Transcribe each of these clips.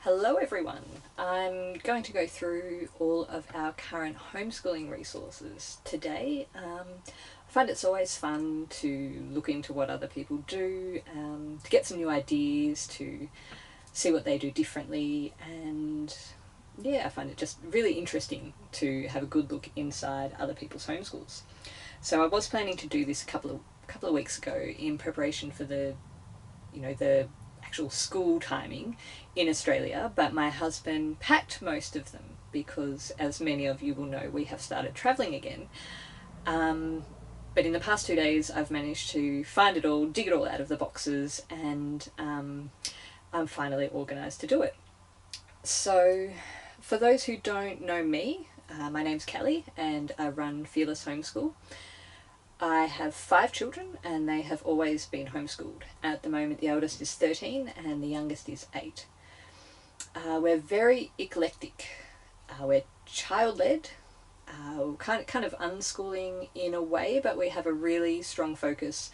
Hello everyone. I'm going to go through all of our current homeschooling resources today. I find it's always fun to look into what other people do, to get some new ideas, to see what they do differently, and yeah, I find it just really interesting to have a good look inside other people's homeschools. So I was planning to do this a couple of weeks ago in preparation for the actual school timing in Australia, but my husband packed most of them because, as many of you will know, we have started travelling again. But in the past 2 days I've managed to find it all, dig it all out of the boxes, and I'm finally organised to do it. So for those who don't know me, my name's Kelly and I run Fearless Homeschool. I have 5 children and they have always been homeschooled. At the moment the eldest is 13 and the youngest is 8. We're very eclectic. We're child-led, kind of unschooling in a way, but we have a really strong focus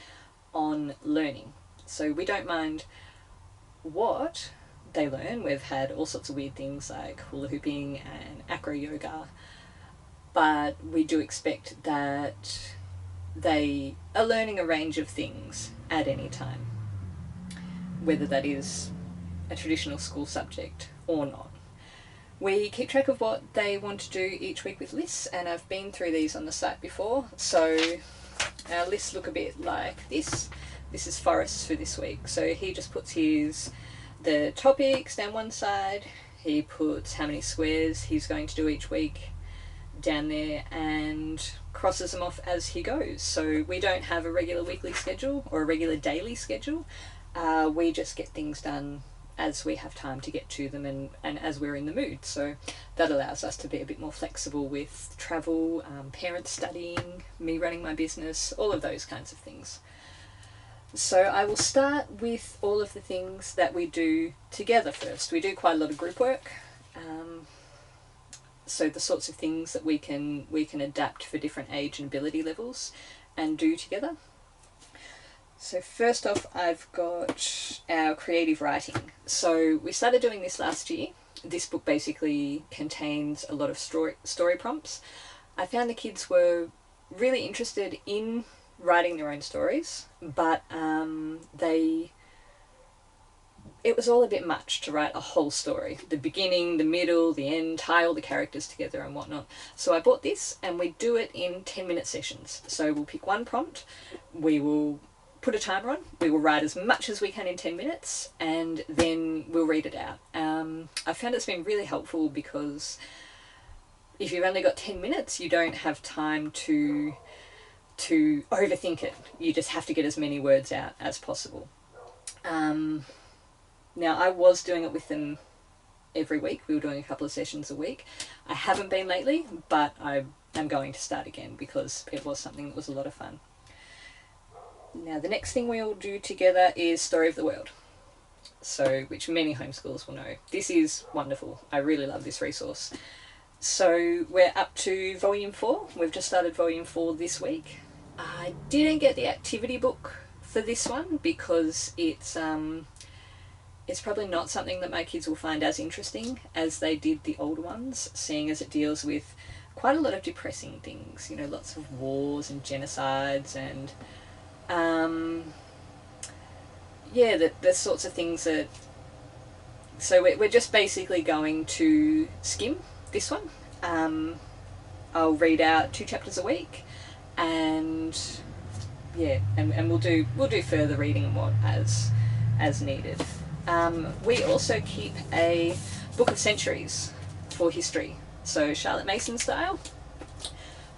on learning. So we don't mind what they learn. We've had all sorts of weird things like hula hooping and acro yoga, but we do expect that they are learning a range of things at any time, whether that is a traditional school subject or not. We keep track of what they want to do each week with lists, and I've been through these on the site before. So our lists look a bit like this. This is Forrest for this week. So he just puts the topics down one side, he puts how many squares he's going to do each week down there and crosses them off as he goes. So we don't have a regular weekly schedule or a regular daily schedule. We just get things done as we have time to get to them and as we're in the mood. So that allows us to be a bit more flexible with travel, parents studying, me running my business, all of those kinds of things. So I will start with all of the things that we do together first. We do quite a lot of group work. So the sorts of things that we can adapt for different age and ability levels and do together. So first off, I've got our creative writing. So we started doing this last year. This book basically contains a lot of story prompts. I found the kids were really interested in writing their own stories, but it was all a bit much to write a whole story. The beginning, the middle, the end, tie all the characters together and whatnot. So I bought this and we do it in 10-minute sessions. So we'll pick one prompt, we will put a timer on, we will write as much as we can in 10 minutes, and then we'll read it out. I found it's been really helpful because if you've only got 10 minutes, you don't have time to overthink it. You just have to get as many words out as possible. Now, I was doing it with them every week. We were doing a couple of sessions a week. I haven't been lately, but I am going to start again because it was something that was a lot of fun. Now, the next thing we'll do together is Story of the World, so which many homeschoolers will know. This is wonderful. I really love this resource. So we're up to volume 4. We've just started volume 4 this week. I didn't get the activity book for this one because it's probably not something that my kids will find as interesting as they did the older ones, seeing as it deals with quite a lot of depressing things, lots of wars and genocides and the sorts of things that... So we're just basically going to skim this one. I'll read out 2 chapters a week, and we'll do further reading and what as needed. We also keep a book of centuries for history, so Charlotte Mason style.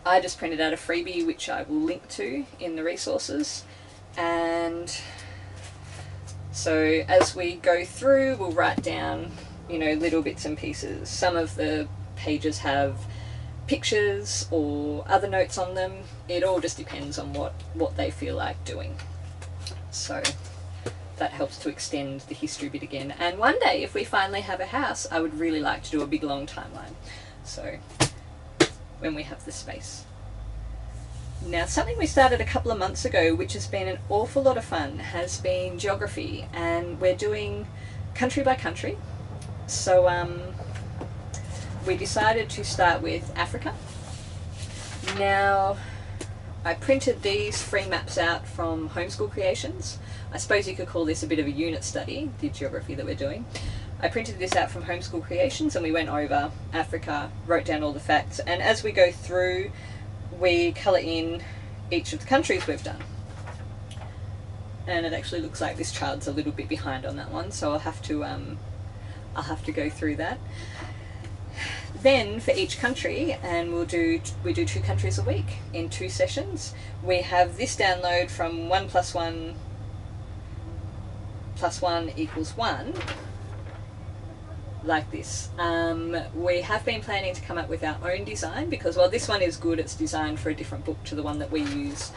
I just printed out a freebie which I will link to in the resources, and so as we go through we'll write down little bits and pieces. Some of the pages have pictures or other notes on them. It all just depends on what they feel like doing. So that helps to extend the history bit again. And one day, if we finally have a house, I would really like to do a big long timeline. So when we have the space. Now, something we started a couple of months ago, which has been an awful lot of fun, has been geography, and we're doing country by country. So we decided to start with Africa. Now, I printed these free maps out from Homeschool Creations. I suppose you could call this a bit of a unit study, the geography that we're doing. I printed this out from Homeschool Creations and we went over Africa, wrote down all the facts, and as we go through, we colour in each of the countries we've done. And it actually looks like this chart's a little bit behind on that one, so I'll have to go through that. Then for each country, and we do 2 countries a week in 2 sessions. We have this download from 1 + 1 + 1 = 1, like this. We have been planning to come up with our own design because while this one is good, it's designed for a different book to the one that we use,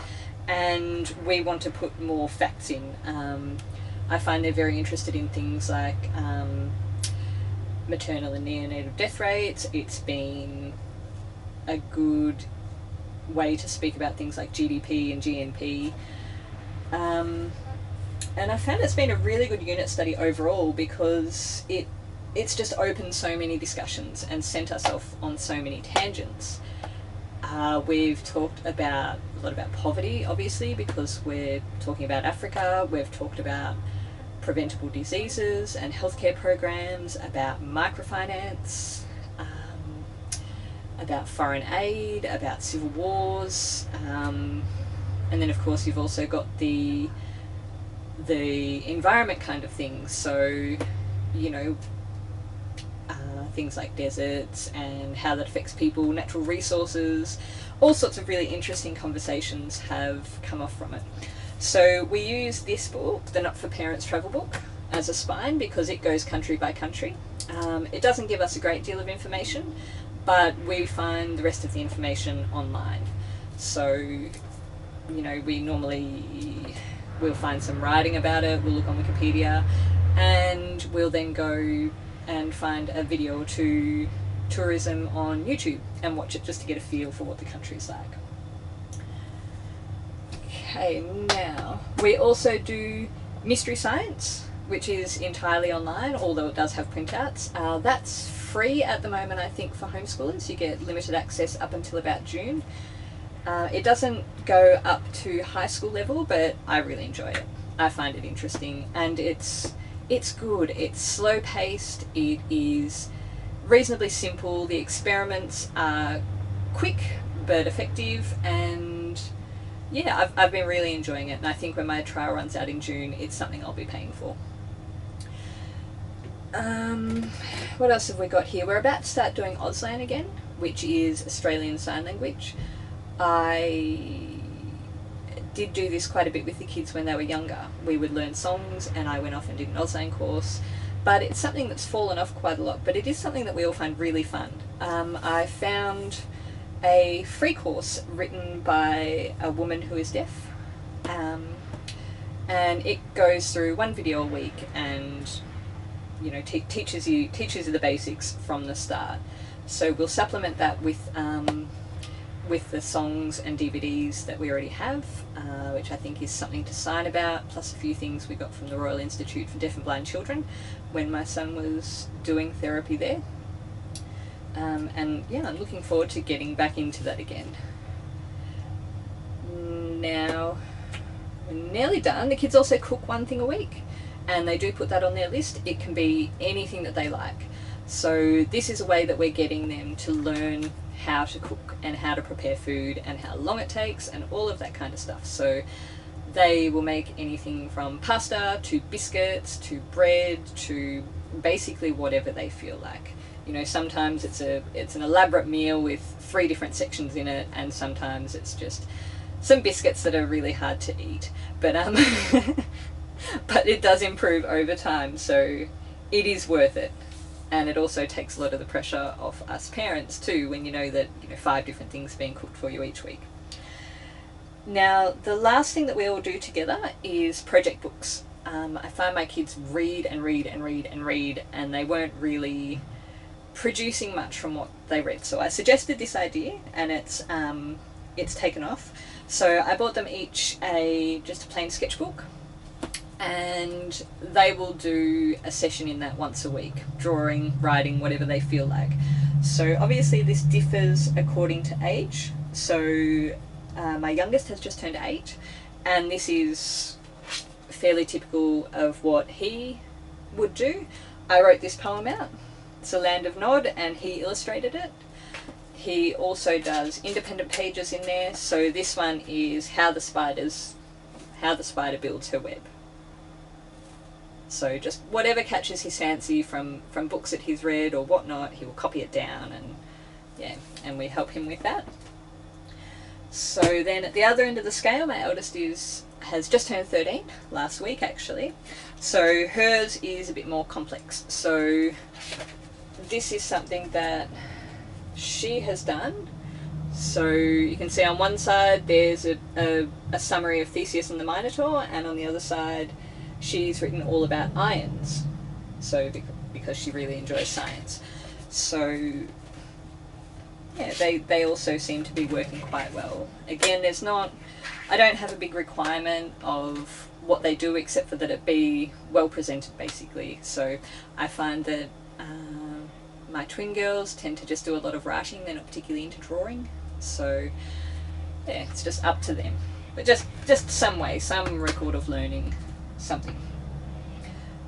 and we want to put more facts in. I find they're very interested in things like maternal and neonatal death rates. It's been a good way to speak about things like GDP and GNP. And I found it's been a really good unit study overall because it's just opened so many discussions and sent us off on so many tangents. We've talked a lot about poverty, obviously, because we're talking about Africa. We've talked about preventable diseases and healthcare programs, about microfinance, about foreign aid, about civil wars, and then of course you've also got the environment kind of things. So, you know, things like deserts and how that affects people, natural resources, all sorts of really interesting conversations have come off from it. So we use this book, the Not for Parents travel book, as a spine because it goes country by country. It doesn't give us a great deal of information, but we find the rest of the information online. So, you know, we'll find some writing about it, we'll look on Wikipedia, and we'll then go and find a video or 2 tourism on YouTube and watch it just to get a feel for what the country's like. Okay, now we also do Mystery Science, which is entirely online, although it does have printouts. That's free at the moment, I think, for homeschoolers. You get limited access up until about June. It doesn't go up to high school level, but I really enjoy it. I find it interesting, and it's good. It's slow paced, it is reasonably simple, the experiments are quick but effective, and yeah, I've been really enjoying it, and I think when my trial runs out in June, it's something I'll be paying for. What else have we got here? We're about to start doing Auslan again, which is Australian Sign Language. I did do this quite a bit with the kids when they were younger. We would learn songs and I went off and did an Auslan course, but it's something that's fallen off quite a lot, but it is something that we all find really fun. I found a free course written by a woman who is deaf, and it goes through 1 video a week and, you know, teaches you the basics from the start. So we'll supplement that with the songs and DVDs that we already have, which I think is something to sign about, plus a few things we got from the Royal Institute for Deaf and Blind Children when my son was doing therapy there. And yeah, I'm looking forward to getting back into that again. Now, we're nearly done. The kids also cook 1 thing a week, and they do put that on their list. It can be anything that they like. So this is a way that we're getting them to learn how to cook and how to prepare food and how long it takes and all of that kind of stuff. So they will make anything from pasta to biscuits to bread to basically whatever they feel like. You know, sometimes it's an elaborate meal with 3 different sections in it, and sometimes it's just some biscuits that are really hard to eat. But but it does improve over time, so it is worth it. And it also takes a lot of the pressure off us parents too, when you know that 5 different things are being cooked for you each week. Now, the last thing that we all do together is project books. I find my kids read and read and read and read, and they weren't really producing much from what they read. So I suggested this idea, and it's taken off. So I bought them each just a plain sketchbook, and they will do a session in that once a week, drawing, writing, whatever they feel like. So obviously this differs according to age. So my youngest has just turned 8, and this is fairly typical of what he would do. I wrote this poem out. It's A Land of Nod, and he illustrated it. He also does independent pages in there. So this one is how the spider builds her web. So just whatever catches his fancy from books that he's read or whatnot, he will copy it down, and yeah, and we help him with that. So then at the other end of the scale, my eldest has just turned 13 last week actually. So hers is a bit more complex. So this is something that she has done. So you can see on one side there's a summary of Theseus and the Minotaur, and on the other side she's written all about ions, so because she really enjoys science. So yeah, they also seem to be working quite well. Again, I don't have a big requirement of what they do except for that it be well presented basically. So I find that my twin girls tend to just do a lot of writing, they're not particularly into drawing. So yeah, it's just up to them. But just some record of learning something.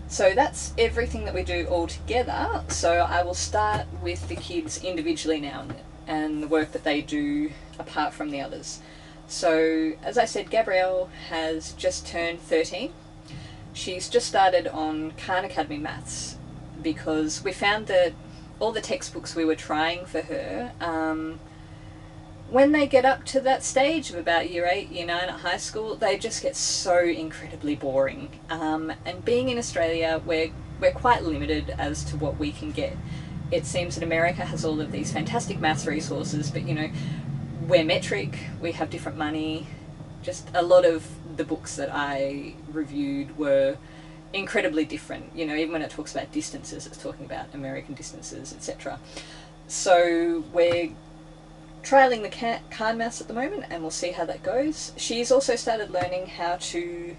So that's everything that we do all together. So I will start with the kids individually now and the work that they do apart from the others. So as I said, Gabrielle has just turned 13. She's just started on Khan Academy Maths because we found that all the textbooks we were trying for her, when they get up to that stage of about year 8, year 9 at high school, they just get so incredibly boring. And being in Australia, we're quite limited as to what we can get. It seems that America has all of these fantastic maths resources, but you know, we're metric, we have different money. Just a lot of the books that I reviewed were incredibly different. You know, even when it talks about distances, it's talking about American distances, etc. So we're trialling the Khan Maths at the moment, and we'll see how that goes. She's also started learning how to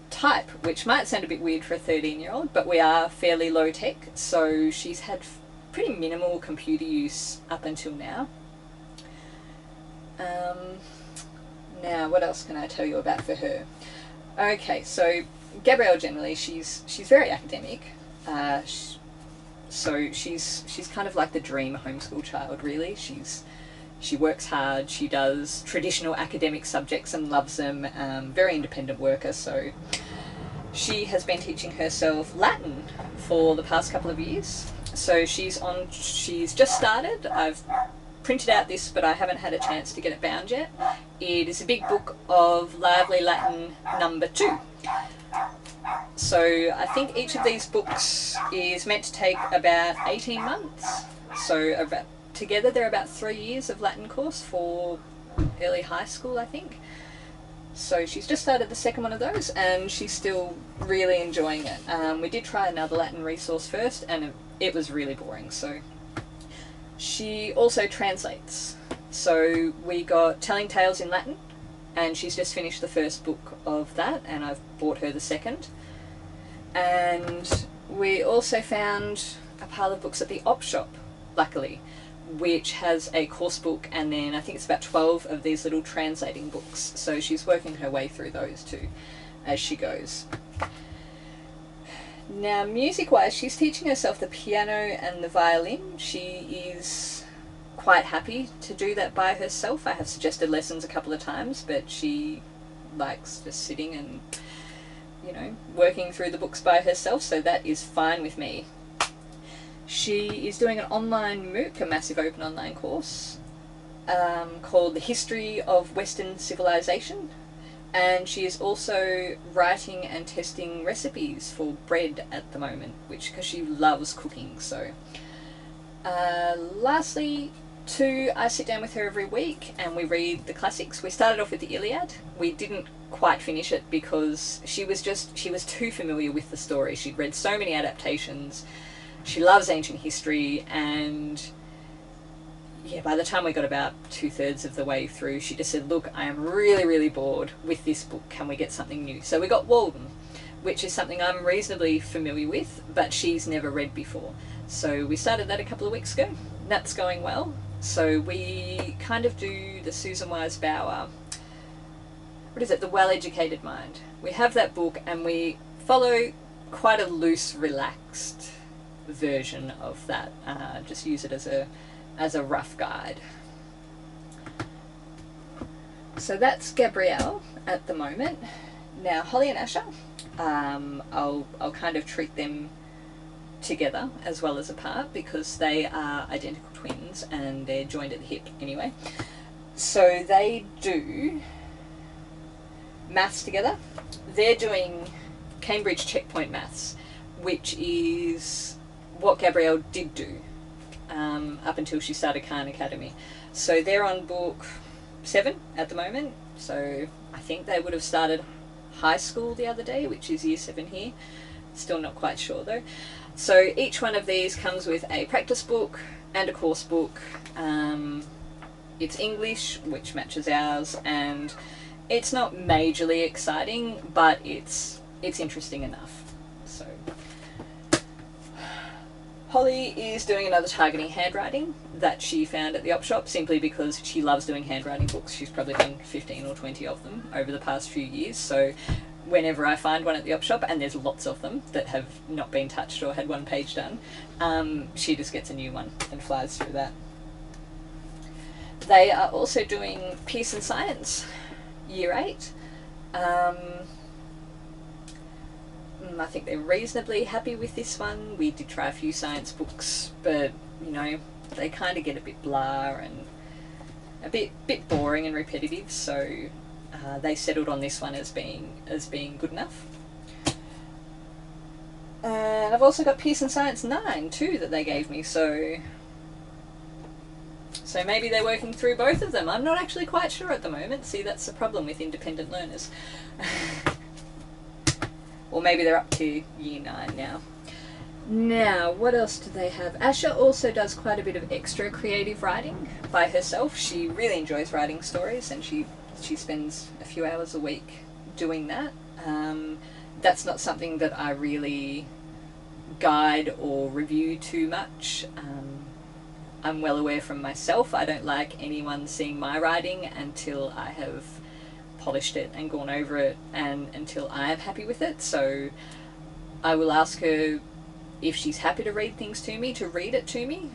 type, which might sound a bit weird for a 13-year-old, but we are fairly low tech, so she's had pretty minimal computer use up until now. Now, what else can I tell you about for her? Okay, so Gabrielle generally, she's very academic. So she's kind of like the dream homeschool child, really. She works hard, she does traditional academic subjects and loves them, very independent worker. So she has been teaching herself Latin for the past couple of years. So she's just started. I've printed out this, but I haven't had a chance to get it bound yet. It is a big book of Lively Latin number 2. So I think each of these books is meant to take about 18 months. So together they're about 3 years of Latin course for early high school, I think. So she's just started the second one of those, and she's still really enjoying it. We did try another Latin resource first, and it was really boring. So she also translates. So we got Telling Tales in Latin, and she's just finished the first book of that, and I've bought her the second. And we also found a pile of books at the op shop, luckily, which has a course book, and then I think it's about 12 of these little translating books. So she's working her way through those too as she goes. Now, music-wise, she's teaching herself the piano and the violin. She is quite happy to do that by herself. I have suggested lessons a couple of times, but she likes just sitting and, you know, working through the books by herself, so that is fine with me. She is doing an online MOOC, a massive open online course, called The History of Western Civilization, and she is also writing and testing recipes for bread at the moment, because she loves cooking. So lastly, 2, I sit down with her every week and we read the classics. We started off with the Iliad. We didn't quite finish it because she was too familiar with the story. She'd read so many adaptations. She loves ancient history, and yeah, by the time we got about 2/3 of the way through, she just said, look, I am really, really bored with this book. Can we get something new? So we got Walden, which is something I'm reasonably familiar with, but she's never read before. So we started that a couple of weeks ago. That's going well. So we kind of do the Susan Wise Bauer, what is it, The Well-Educated Mind. We have that book and we follow quite a loose, relaxed version of that. Just use it as a rough guide. So that's Gabrielle at the moment. Now Holly and Asher, I'll kind of treat them together as well as apart because they are identical twins and they're joined at the hip anyway. So they do maths together. They're doing Cambridge Checkpoint Maths, which is what Gabrielle did do up until she started Khan Academy. So they're on book 7 at the moment. So I think they would have started high school the other day, which is year 7 here. Still not quite sure though. So each one of these comes with a practice book and a course book. It's English, which matches ours, and it's not majorly exciting, but it's interesting enough. So Holly is doing another targeting handwriting that she found at the op shop simply because she loves doing handwriting books. She's probably done 15 or 20 of them over the past few years. So whenever I find one at the op shop, and there's lots of them that have not been touched or had one page done, she just gets a new one and flies through that. They are also doing Pearson Science, year 8. I think they're reasonably happy with this one. We did try a few science books, but you know, they kind of get a bit blah and a bit boring and repetitive, so they settled on this one as being good enough. And I've also got Pearson Science 9 too that they gave me, so maybe they're working through both of them. I'm not actually quite sure at the moment. See, that's the problem with independent learners. Or maybe they're up to year 9 now. Now, what else do they have? Asha also does quite a bit of extra creative writing by herself. She really enjoys writing stories, and she spends a few hours a week doing that. That's not something that I really guide or review too much. I'm well aware from myself, I don't like anyone seeing my writing until I have polished it and gone over it, and until I am happy with it. So I will ask her if she's happy to read things to me, to read it to me,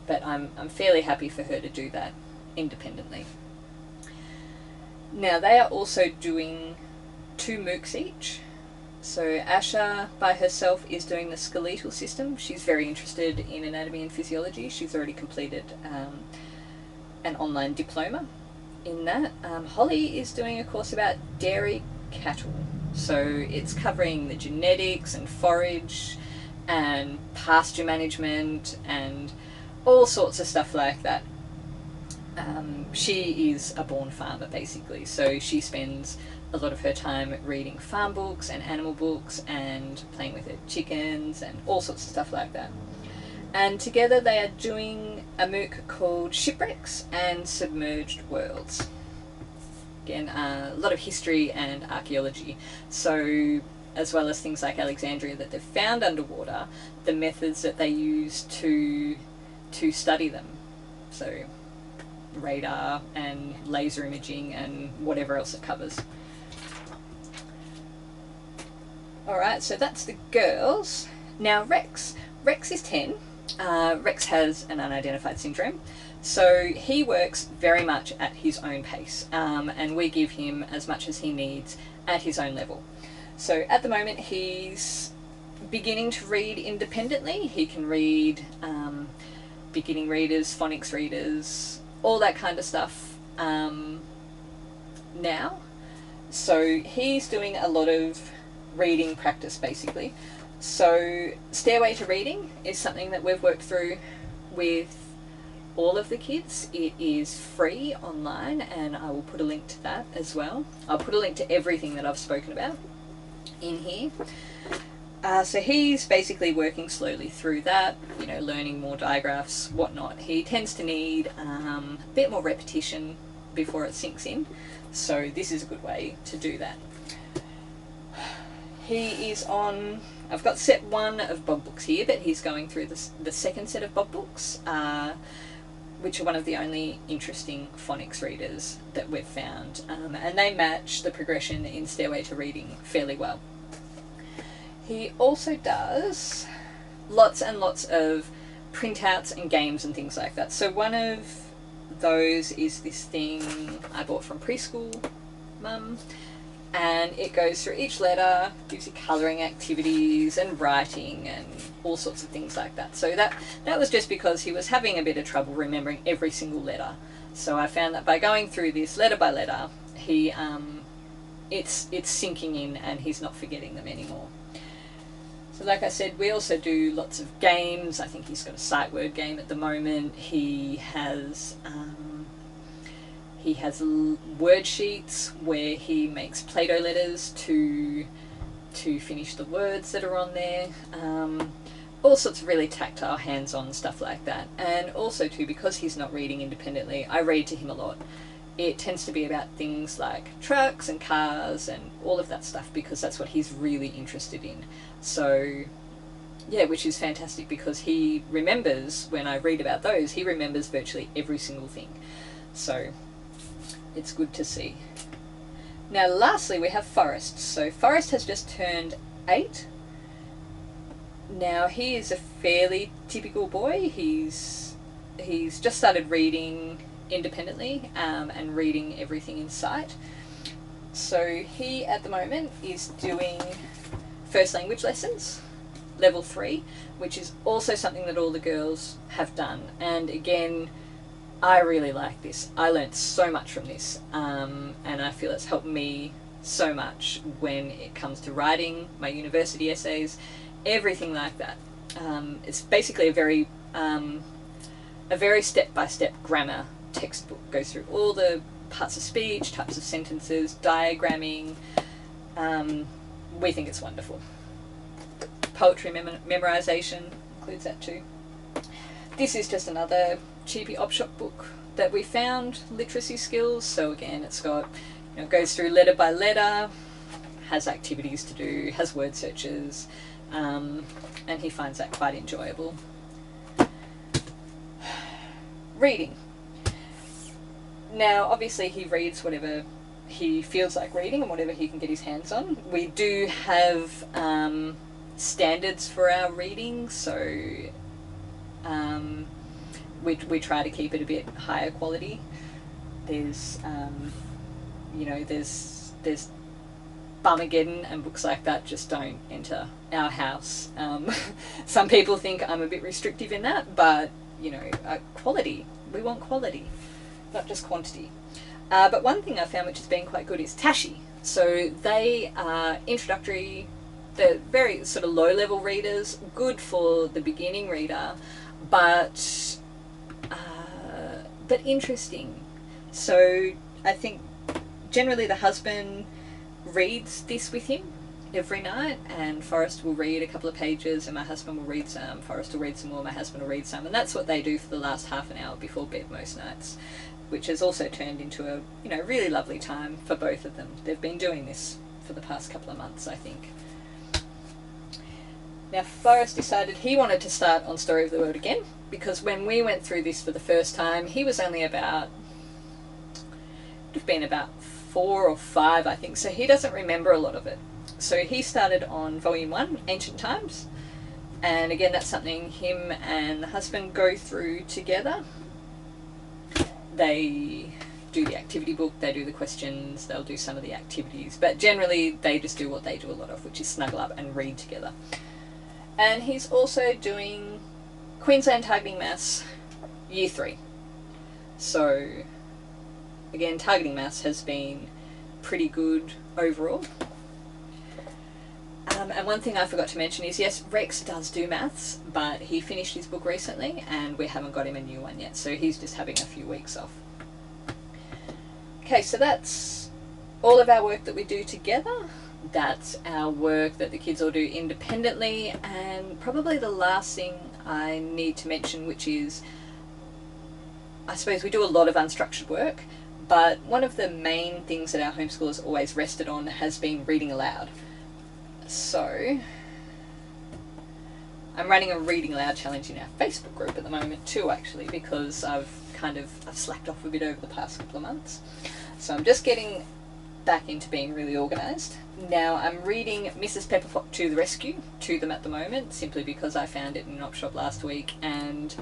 but I'm fairly happy for her to do that independently. Now they are also doing 2 MOOCs each. So Asha by herself is doing the skeletal system. She's very interested in anatomy and physiology. She's already completed an online diploma in that. Holly is doing a course about dairy cattle. So it's covering the genetics and forage and pasture management and all sorts of stuff like that. She is a born farmer basically, so she spends a lot of her time reading farm books and animal books and playing with her chickens and all sorts of stuff like that. And together they are doing a MOOC called Shipwrecks and Submerged Worlds. Again, a lot of history and archaeology. So as well as things like Alexandria that they've found underwater, the methods that they use to study them. So radar and laser imaging and whatever else it covers. Alright, so that's the girls. Now Rex. Rex is 10. Rex has an unidentified syndrome, so he works very much at his own pace, and we give him as much as he needs at his own level. So at the moment he's beginning to read independently. He can read beginning readers, phonics readers, all that kind of stuff now. So he's doing a lot of reading practice basically. So Stairway to Reading is something that we've worked through with all of the kids. It is free online, and I will put a link to that as well. I'll put a link to everything that I've spoken about in here. So he's basically working slowly through that, you know, learning more digraphs, whatnot. He tends to need a bit more repetition before it sinks in, so this is a good way to do that. He is on, I've got set 1 of Bob books here, but he's going through the second set of Bob books, which are one of the only interesting phonics readers that we've found, and they match the progression in Stairway to Reading fairly well. He also does lots and lots of printouts and games and things like that. So one of those is this thing I bought from Preschool Mum, and it goes through each letter, gives you colouring activities and writing and all sorts of things like that. So that was just because he was having a bit of trouble remembering every single letter. So I found that by going through this letter by letter, he it's sinking in and he's not forgetting them anymore. So like I said, we also do lots of games. I think he's got a sight word game at the moment. He has word sheets where he makes Play-Doh letters to finish the words that are on there. All sorts of really tactile, hands-on stuff like that. And also too, because he's not reading independently, I read to him a lot. It tends to be about things like trucks and cars and all of that stuff, because that's what he's really interested in. So yeah, which is fantastic, because he remembers, when I read about those, he remembers virtually every single thing. So it's good to see. Now lastly we have Forrest. So Forrest has just turned 8. Now he is a fairly typical boy. He's just started reading independently and reading everything in sight. So he at the moment is doing first language lessons, level 3, which is also something that all the girls have done. And again, I really like this. I learnt so much from this, and I feel it's helped me so much when it comes to writing my university essays, everything like that. It's basically a very step-by-step grammar textbook. Goes through all the parts of speech, types of sentences, diagramming. We think it's wonderful. Poetry memorization includes that too. This is just another cheapy op-shop book that we found, literacy skills. So again, it's got, goes through letter by letter, has activities to do, has word searches, and he finds that quite enjoyable. Reading. Now obviously he reads whatever he feels like reading and whatever he can get his hands on. We do have standards for our reading, so we try to keep it a bit higher quality. There's there's Bummageddon and books like that just don't enter our house. Some people think I'm a bit restrictive in that, but quality. We want quality, not just quantity. But one thing I found which has been quite good is Tashi. So they are introductory, they're very sort of low-level readers, good for the beginning reader, but interesting. So I think generally the husband reads this with him every night, and Forrest will read a couple of pages and my husband will read some, Forrest will read some more, my husband will read some, and that's what they do for the last half an hour before bed most nights, which has also turned into a really lovely time for both of them. They've been doing this for the past couple of months, I think. Now Forrest decided he wanted to start on Story of the World again, because when we went through this for the first time, he was only about 4 or 5, I think, so he doesn't remember a lot of it. So he started on Volume 1, Ancient Times, and again that's something him and the husband go through together. They do the activity book, they do the questions, they'll do some of the activities, but generally they just do what they do a lot of, which is snuggle up and read together. And he's also doing Queensland Targeting Maths Year 3. So again, targeting maths has been pretty good overall. And one thing I forgot to mention is, yes, Rex does do maths, but he finished his book recently and we haven't got him a new one yet, so he's just having a few weeks off. Okay, so that's all of our work that we do together. That's our work that the kids all do independently, and probably the last thing I need to mention, which is, I suppose we do a lot of unstructured work, but one of the main things that our homeschoolers always rested on has been reading aloud. So I'm running a reading aloud challenge in our Facebook group at the moment too, actually, because I've slacked off a bit over the past couple of months. So I'm just getting back into being really organised. Now I'm reading Mrs. Pepperpot to the Rescue to them at the moment, simply because I found it in an op shop last week, and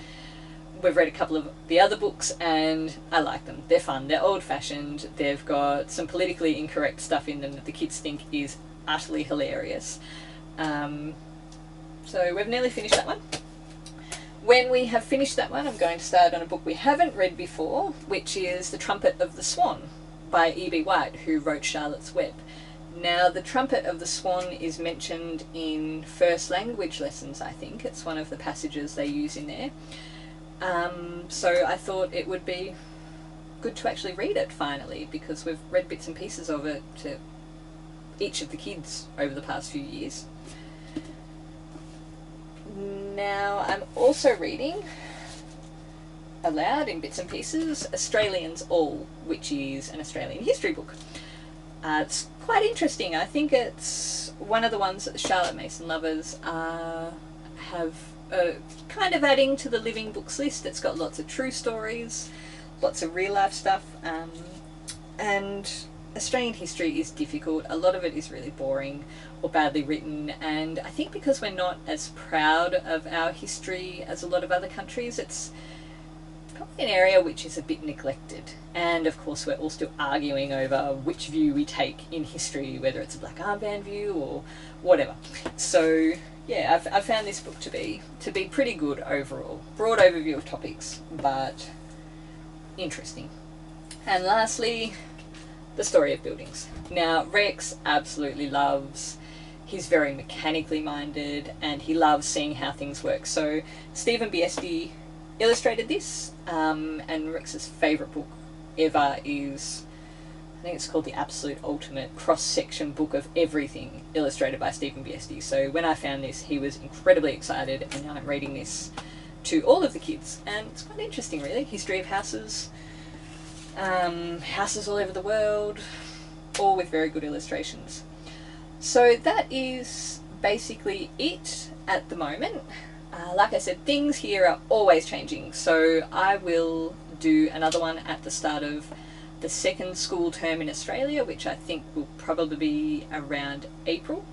we've read a couple of the other books and I like them. They're fun, they're old-fashioned, they've got some politically incorrect stuff in them that the kids think is utterly hilarious. So we've nearly finished that one. When we have finished that one, I'm going to start on a book we haven't read before, which is The Trumpet of the Swan by E.B. White, who wrote Charlotte's Web. Now, The Trumpet of the Swan is mentioned in first language lessons, I think. It's one of the passages they use in there. So I thought it would be good to actually read it finally, because we've read bits and pieces of it to each of the kids over the past few years. Now I'm also reading aloud in bits and pieces Australians All, which is an Australian history book. It's quite interesting. I think it's one of the ones that the Charlotte Mason lovers have kind of adding to the living books list. It's got lots of true stories, lots of real life stuff, and Australian history is difficult. A lot of it is really boring or badly written, and I think because we're not as proud of our history as a lot of other countries, it's probably an area which is a bit neglected. And of course we're all still arguing over which view we take in history, whether it's a black armband view or whatever. So yeah, I've found this book to be pretty good overall. Broad overview of topics, but interesting. And lastly, The Story of Buildings. Now, Rex absolutely loves, he's very mechanically minded, and he loves seeing how things work. So Stephen Biesti illustrated this, and Rex's favourite book ever is, I think it's called The Absolute Ultimate Cross-Section Book of Everything, illustrated by Stephen Biesti. So when I found this, he was incredibly excited, and now I'm reading this to all of the kids, and it's quite interesting really. History of houses, houses all over the world, all with very good illustrations. So that is basically it at the moment. Like I said, things here are always changing, so I will do another one at the start of the second school term in Australia, which I think will probably be around April.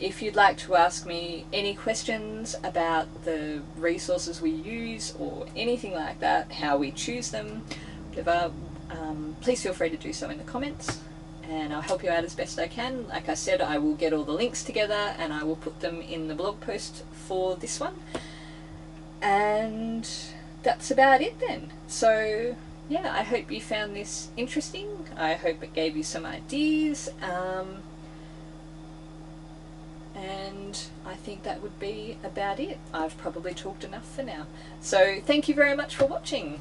If you'd like to ask me any questions about the resources we use or anything like that, how we choose them, whatever, please feel free to do so in the comments, and I'll help you out as best I can. Like I said, I will get all the links together and I will put them in the blog post for this one. And that's about it then. So yeah, I hope you found this interesting. I hope it gave you some ideas. And I think that would be about it. I've probably talked enough for now. So thank you very much for watching.